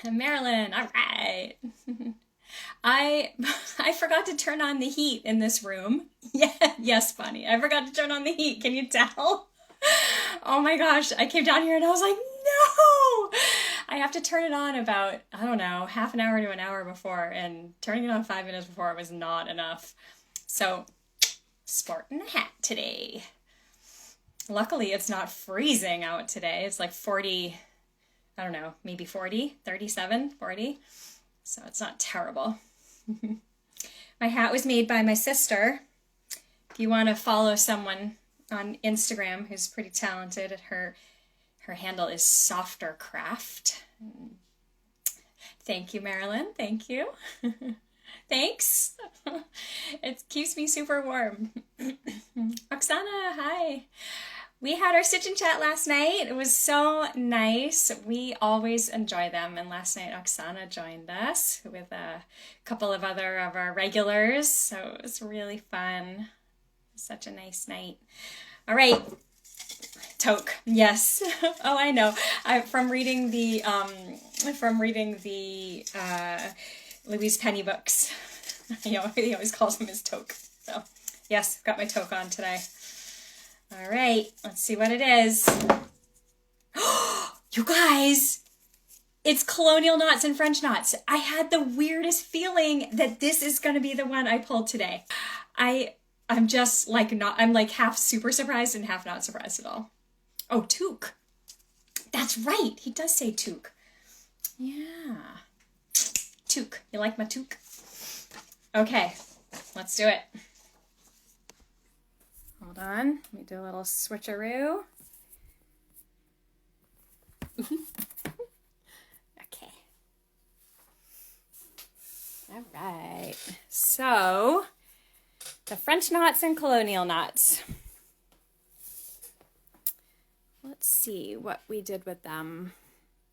Marilyn, all right. I I forgot to turn on the heat in this room. Yeah, yes, Bonnie. I forgot to turn on the heat. Can you tell? Oh my gosh, I came down here and I was like, no! I have to turn it on about, I don't know, half an hour to an hour before, and turning it on 5 minutes before was not enough. So, sporting a hat today. Luckily, it's not freezing out today. It's like 40, I don't know, maybe 40, 37, 40. So it's not terrible. My hat was made by my sister. If you want to follow someone on Instagram who's pretty talented, her handle is Softer Craft. Thank you, Marilyn. Thank you. Thanks. It keeps me super warm. Oksana, hi. We had our stitch and chat last night. It was so nice. We always enjoy them. And last night, Oksana joined us with a couple of other of our regulars. So it was really fun. Such a nice night. All right. Toque. Yes. Oh, I know. From reading the Louise Penny books. He always calls him his toque. So yes, got my toque on today. All right, let's see what it is. You guys, it's Colonial Knots and French Knots. I had the weirdest feeling that this is going to be the one I pulled today. I'm just like I'm like half super surprised and half not surprised at all. Oh, toque. That's right. He does say toque. Yeah. Toque. You like my toque? Okay, let's do it. Hold on, let me do a little switcheroo. Okay. All right. So, the French knots and colonial knots. Let's see what we did with them.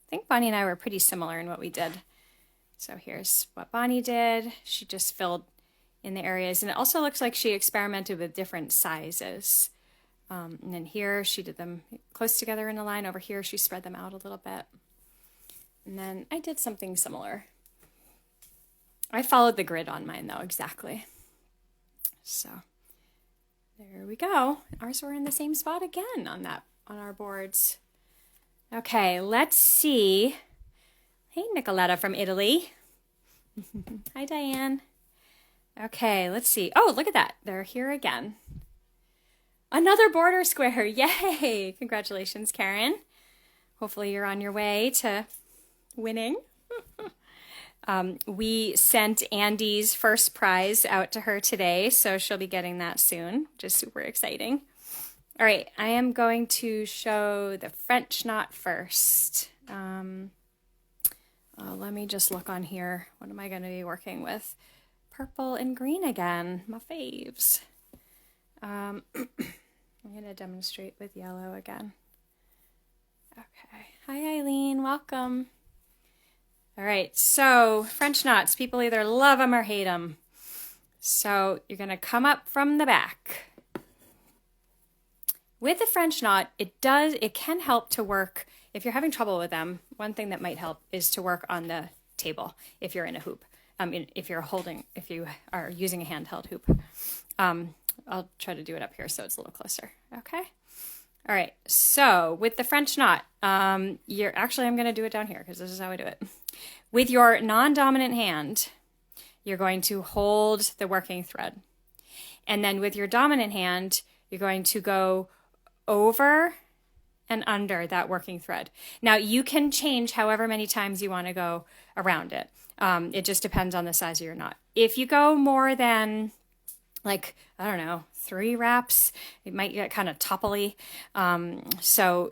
I think Bonnie and I were pretty similar in what we did. So here's what Bonnie did. She just filled in the areas, and it also looks like she experimented with different sizes. And then here she did them close together in a line. Over here she spread them out a little bit. And then I did something similar. I followed the grid on mine though, exactly. So there we go. Ours were in the same spot again on our boards. Okay, let's see. Hey, Nicoletta from Italy. Hi, Diane. Okay, let's see. Oh, look at that. They're here again. Another border square. Yay. Congratulations, Karen. Hopefully you're on your way to winning. We sent Andy's first prize out to her today, so she'll be getting that soon, which is super exciting. All right, I am going to show the French knot first. Let me just look on here. What am I going to be working with? Purple and green again, my faves. I'm going to demonstrate with yellow again. Okay. Hi, Eileen. Welcome. All right. So French knots, people either love them or hate them. So you're going to come up from the back. With the French knot, it can help to work. If you're having trouble with them, one thing that might help is to work on the table if you're in a hoop. If you are using a handheld hoop. I'll try to do it up here so it's a little closer. Okay. All right. So with the French knot, I'm going to do it down here because this is how I do it. With your non-dominant hand, you're going to hold the working thread. And then with your dominant hand, you're going to go over and under that working thread. Now you can change however many times you want to go around it. It just depends on the size of your knot. If you go more than 3 wraps, it might get kind of topply. So,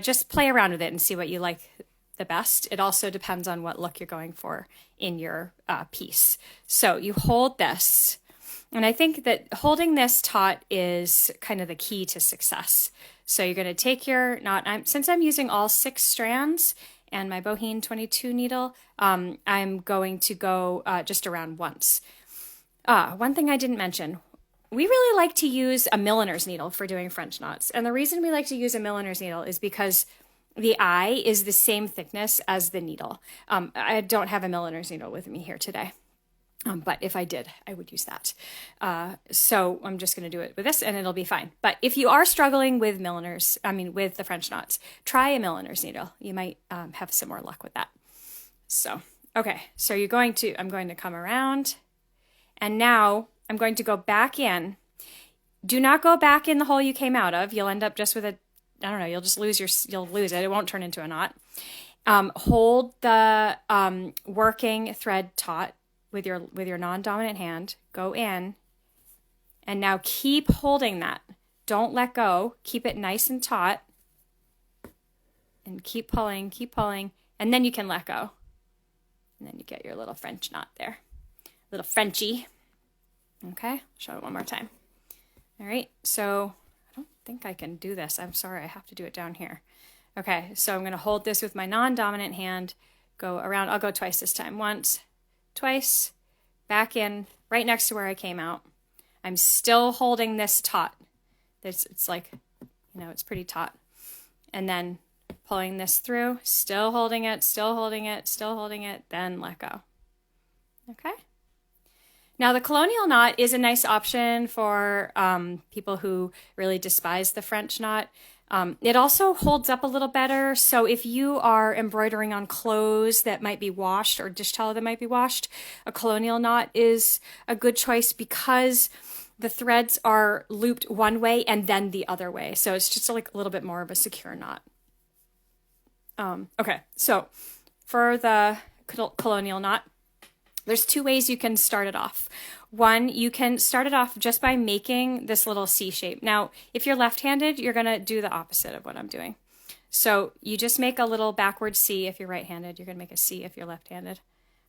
just play around with it and see what you like the best. It also depends on what look you're going for in your piece. So you hold this. And I think that holding this taut is kind of the key to success. So you're going to take your knot. Since I'm using all 6 strands and my Boheen 22 needle, I'm going to go just around once. One thing I didn't mention, we really like to use a milliner's needle for doing French knots. And the reason we like to use a milliner's needle is because the eye is the same thickness as the needle. I don't have a milliner's needle with me here today. But if I did, I would use that. So I'm just going to do it with this and it'll be fine. But if you are struggling with with the French knots, try a milliner's needle. You might have some more luck with that. So, okay. So I'm going to come around and now I'm going to go back in. Do not go back in the hole you came out of. You'll end up just with you'll just lose it. It won't turn into a knot. Hold the working thread taut with your non-dominant hand, go in, and now keep holding that. Don't let go. Keep it nice and taut, and keep pulling, and then you can let go. And then you get your little French knot there. Little Frenchy. Okay, I'll show it one more time. All right, so I don't think I can do this. I'm sorry, I have to do it down here. Okay, so I'm gonna hold this with my non-dominant hand, go around, I'll go twice this time. Once, twice, back in, right next to where I came out. I'm still holding this taut. It's like, it's pretty taut. And then pulling this through, still holding it, then let go. Okay? Now the colonial knot is a nice option for people who really despise the French knot. It also holds up a little better. So if you are embroidering on clothes that might be washed or dish towel that might be washed, a colonial knot is a good choice because the threads are looped one way and then the other way. So it's just like a little bit more of a secure knot. Okay, so for the colonial knot, there's two ways you can start it off. One, you can start it off just by making this little C shape. Now, if you're left-handed, you're gonna do the opposite of what I'm doing. So you just make a little backward C if you're right-handed. You're gonna make a C if you're left-handed.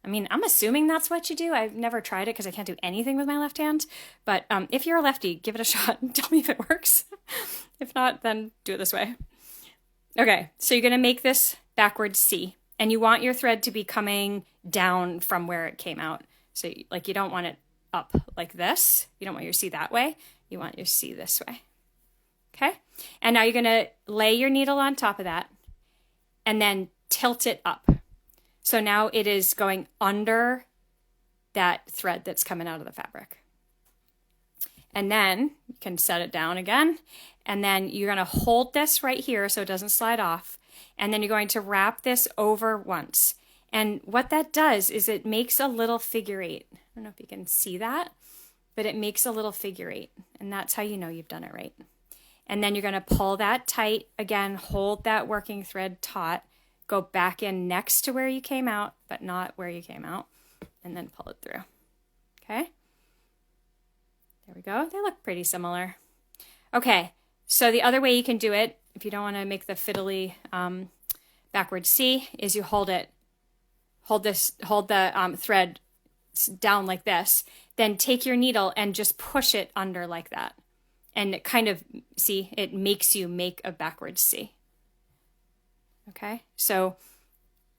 I mean, I'm assuming that's what you do. I've never tried it because I can't do anything with my left hand. But if you're a lefty, give it a shot and tell me if it works. If not, then do it this way. Okay, so you're gonna make this backward C. And you want your thread to be coming down from where it came out. So like you don't want it up like this. You don't want your C that way. You want your C this way. Okay? And now you're going to lay your needle on top of that and then tilt it up. So now it is going under that thread that's coming out of the fabric. And then you can set it down again. And then you're going to hold this right here so it doesn't slide off. And then you're going to wrap this over once. And what that does is it makes a little figure eight. I don't know if you can see that, but it makes a little figure eight. And that's how you know you've done it right. And then you're going to pull that tight. Again, hold that working thread taut. Go back in next to where you came out, but not where you came out. And then pull it through. Okay? There we go. They look pretty similar. Okay, so the other way you can do it, if you don't want to make the fiddly backward C, is you hold the thread down like this, then take your needle and just push it under like that. And it kind of, see, it makes you make a backward C. Okay, so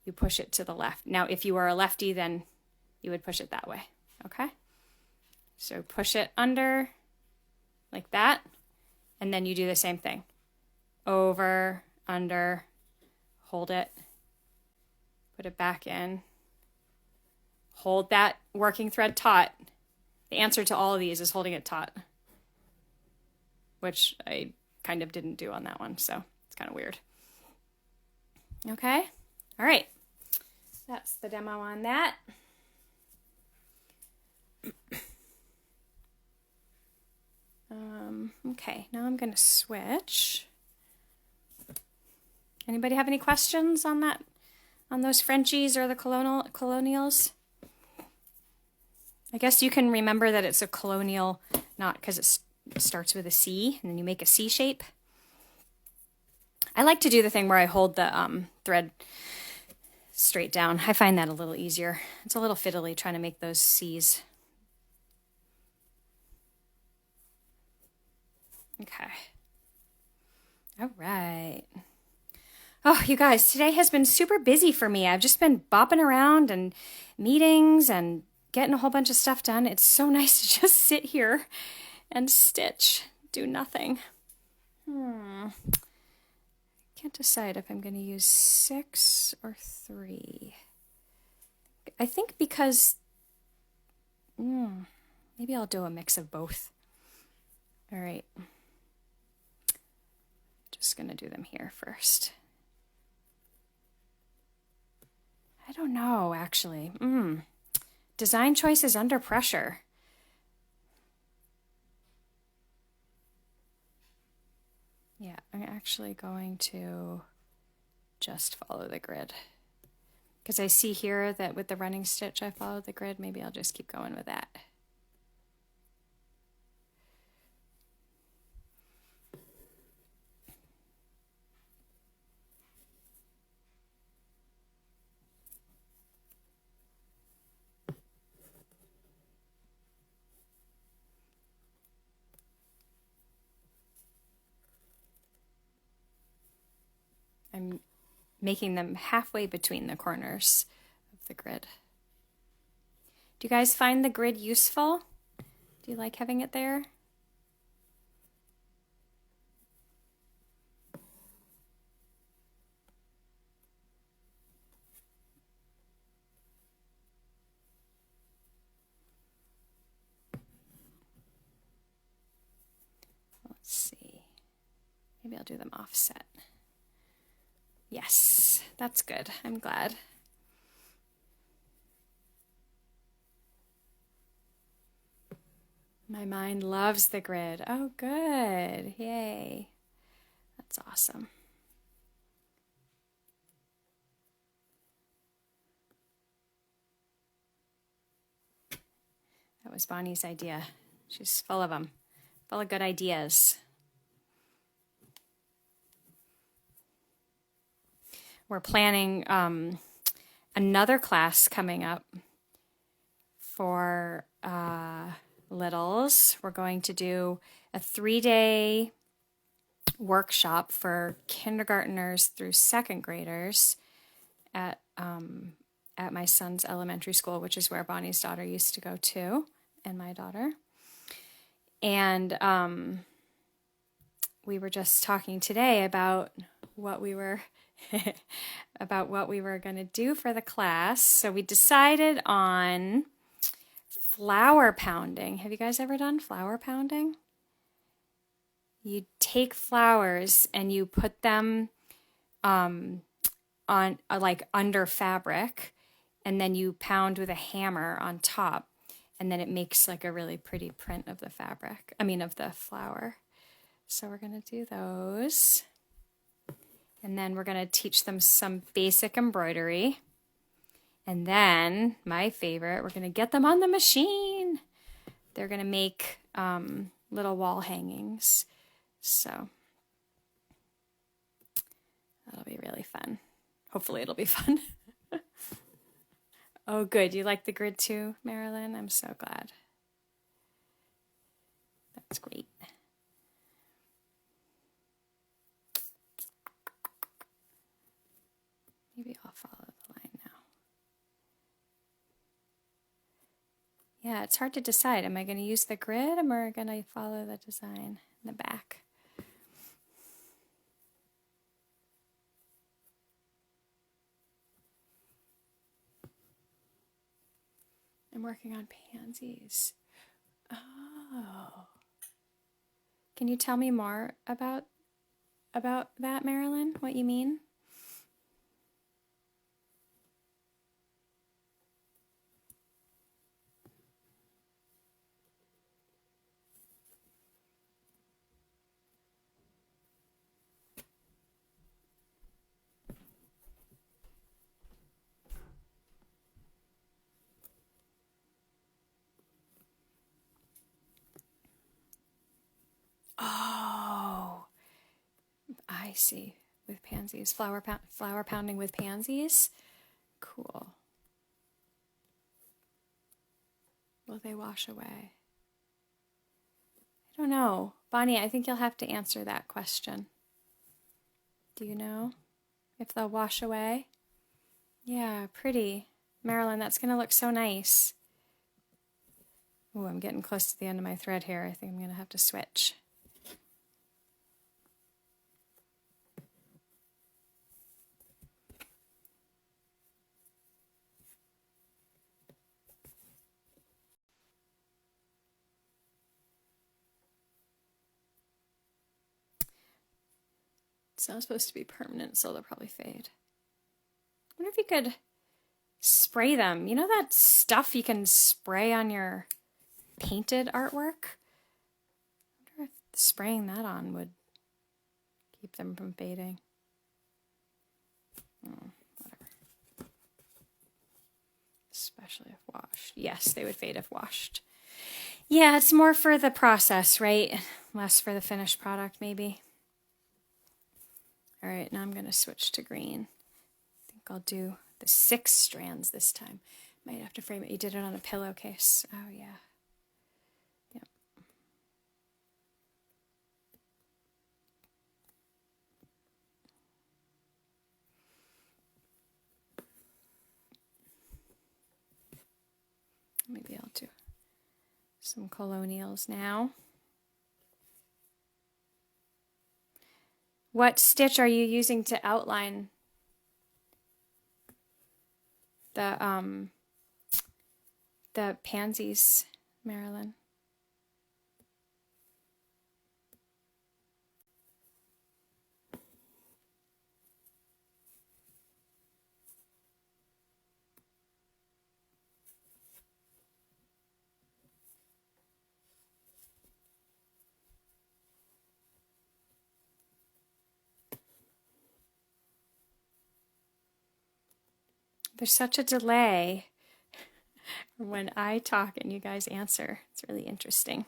you push it to the left. Now, if you are a lefty, then you would push it that way. Okay, so push it under like that, and then you do the same thing. Over, under, hold it, put it back in, hold that working thread taut. The answer to all of these is holding it taut, which I kind of didn't do on that one, so it's kind of weird. Okay, all right, that's the demo on that. Okay, now I'm going to switch. Anybody have any questions on that, on those Frenchies or the colonials? I guess you can remember that it's a colonial knot because it starts with a C and then you make a C shape. I like to do the thing where I hold the thread straight down. I find that a little easier. It's a little fiddly trying to make those C's. Okay. All right. Oh, you guys, today has been super busy for me. I've just been bopping around and meetings and getting a whole bunch of stuff done. It's so nice to just sit here and stitch, do nothing. can't decide if I'm going to use 6 or 3. I think because maybe I'll do a mix of both. All right. Just going to do them here first. I don't know, actually. Design choices under pressure. Yeah, I'm actually going to just follow the grid. Because I see here that with the running stitch I followed the grid. Maybe I'll just keep going with that. I'm making them halfway between the corners of the grid. Do you guys find the grid useful? Do you like having it there? Let's see. Maybe I'll do them offset. Yes, that's good. I'm glad. My mind loves the grid. Oh, good. Yay. That's awesome. That was Bonnie's idea. She's full of them, full of good ideas. We're planning another class coming up for littles. We're going to do a 3-day workshop for kindergartners through 2nd graders at my son's elementary school, which is where Bonnie's daughter used to go to, and my daughter. And we were just talking today about what we were going to do for the class. So we decided on flour pounding. Have you guys ever done flour pounding? You take flours and you put them on like under fabric, and then you pound with a hammer on top, and then it makes like a really pretty print of the fabric. I mean, of the flour. So we're going to do those. And then we're going to teach them some basic embroidery. And then, my favorite, we're going to get them on the machine. They're going to make little wall hangings. So that'll be really fun. Hopefully it'll be fun. Oh, good. You like the grid too, Marilyn? I'm so glad. That's great. Maybe I'll follow the line now. Yeah, it's hard to decide. Am I going to use the grid, or am I going to follow the design in the back? I'm working on pansies. Oh. Can you tell me more about that, Marilyn? What you mean? Oh, I see. With pansies, flour pounding with pansies. Cool. Will they wash away? I don't know. Bonnie, I think you'll have to answer that question. Do you know if they'll wash away? Yeah, pretty. Marilyn, that's going to look so nice. Oh, I'm getting close to the end of my thread here. I think I'm going to have to switch. It's not supposed to be permanent, so they'll probably fade. I wonder if you could spray them. You know that stuff you can spray on your painted artwork? I wonder if spraying that on would keep them from fading. Oh, whatever. Especially if washed. Yes, they would fade if washed. Yeah, it's more for the process, right? Less for the finished product, maybe. All right, now I'm going to switch to green. I think I'll do the 6 strands this time. Might have to frame it. You did it on a pillowcase. Oh, yeah. Yep. Maybe I'll do some colonials now. What stitch are you using to outline the pansies, Marilyn? There's such a delay when I talk and you guys answer. It's really interesting.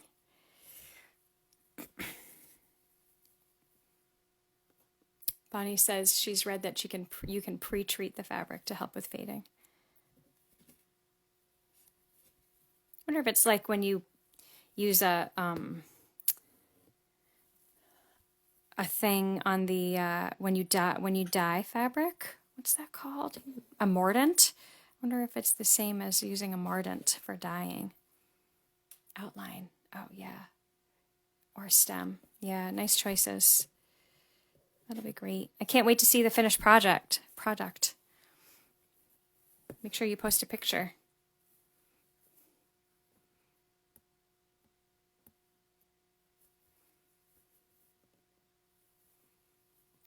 Bonnie says she's read that you can pre-treat the fabric to help with fading. I wonder if it's like when you use a thing on the when you dye fabric. What's that called? A mordant? I wonder if it's the same as using a mordant for dyeing. Outline. Oh, yeah. Or stem. Yeah, nice choices. That'll be great. I can't wait to see the finished product. Make sure you post a picture.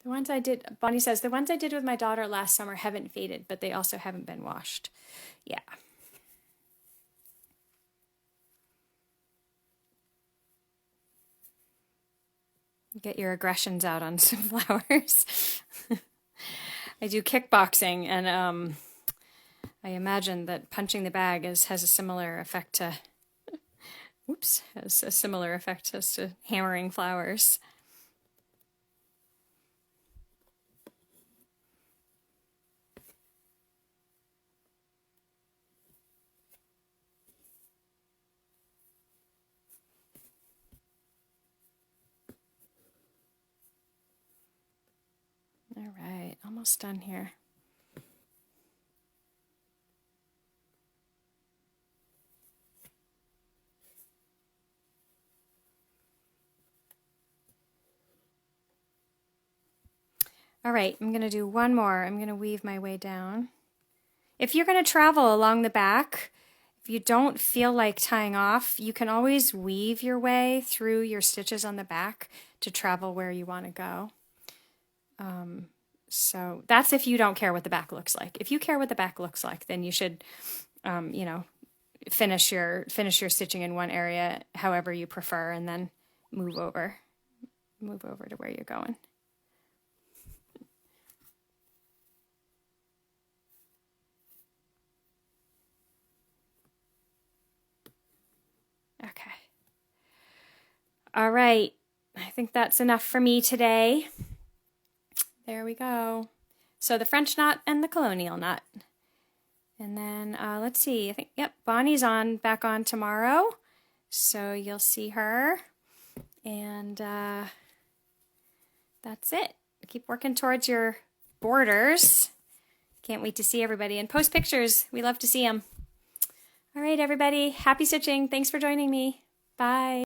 The ones I did, Bonnie says, the ones I did with my daughter last summer haven't faded, but they also haven't been washed. Yeah. Get your aggressions out on some flowers. I do kickboxing, and I imagine that punching the bag has a similar effect to, has a similar effect as to hammering flowers. All right, almost done here. All right, I'm going to do one more. I'm going to weave my way down. If you're going to travel along the back, if you don't feel like tying off, you can always weave your way through your stitches on the back to travel where you want to go. So that's if you don't care what the back looks like. If you care what the back looks like, then you should, you know, finish your stitching in one area however you prefer, and then move over to where you're going. Okay. All right. I think that's enough for me today. There we go. So the French knot and the Colonial knot. And then let's see. I think, yep, Bonnie's back on tomorrow. So you'll see her. And that's it. Keep working towards your borders. Can't wait to see everybody. And post pictures. We love to see them. All right, everybody. Happy stitching. Thanks for joining me. Bye.